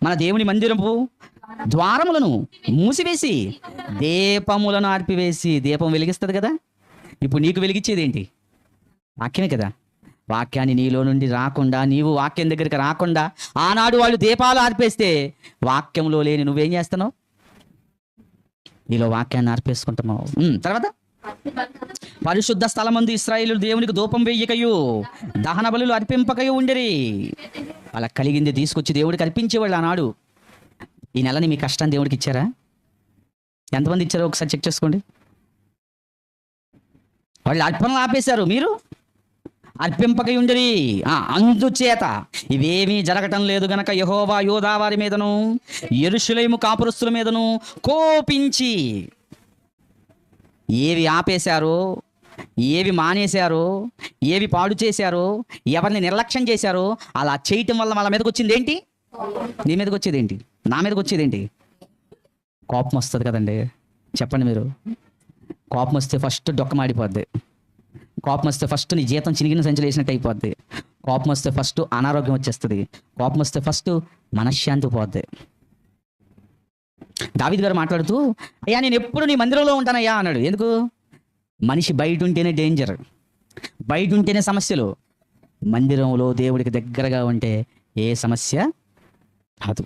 మన దేవుని మందిరపు ద్వారములను మూసివేసి దీపములను ఆర్పివేసి. దీపం వెలిగిస్తుంది కదా, ఇప్పుడు నీకు వెలిగించేది ఏంటి? వాక్యమే కదా. వాక్యాన్ని నీలో నుండి రాకుండా, నీవు వాక్యం దగ్గరికి రాకుండా ఆనాడు వాళ్ళు దీపాలు ఆర్పేస్తే వాక్యంలో లేని నువ్వేం చేస్తున్నావు? నీలో వాక్యాన్ని ఆర్పేసుకుంటున్నావు. తర్వాత పరిశుద్ధ స్థలమందు ఇశ్రాయేలు దేవునికి ధూపం వెయ్యకయు దహన బలులు అర్పింపకయు ఉండిరి. అలా కలిగింది తీసుకొచ్చి దేవుడికి అర్పించేవాళ్ళు ఆనాడు. ఈ నెలని మీ కష్టాన్ని దేవుడికి ఇచ్చారా? ఎంతమంది ఇచ్చారో ఒకసారి చెక్ చేసుకోండి. వాళ్ళు అర్పణలు ఆపేశారు, మీరు అర్పింపకై ఉండిరి. అందుచేత ఇవేమీ జరగటం లేదు గనక యెహోవా యూదా వారి మీదను యెరూషలేము కాపురస్తుల మీదను కోపించి ఏవి ఆపేశారో, ఏవి మానేశారో, ఏవి పాడు చేశారో, ఎవరిని నిర్లక్ష్యం చేశారో అలా చేయటం వల్ల వాళ్ళ మీదకి వచ్చింది ఏంటి? నీ మీదకి వచ్చేది ఏంటి? నా మీదకి వచ్చేది ఏంటి? కోపం వస్తుంది కదండి. చెప్పండి మీరు. కోపం వస్తే ఫస్ట్ డొక్కమాడిపోద్ది. కోపం వస్తే ఫస్ట్ నీ జీతం చినిగిన సంచులు వేసినట్టు అయిపోద్ది. కోపం వస్తే ఫస్ట్ అనారోగ్యం వచ్చేస్తుంది. కోపం వస్తే ఫస్ట్ మనశ్శాంతి పోద్ది. దావీదు గారు మాట్లాడుతూ, అయ్యా నేను ఎప్పుడు నీ మందిరంలో ఉంటానయ్యా అన్నాడు. ఎందుకు? మనిషి బయట ఉంటేనే డేంజర్, బయట ఉంటేనే సమస్యలు. మందిరంలో దేవుడికి దగ్గరగా ఉంటే ఏ సమస్య రాదు.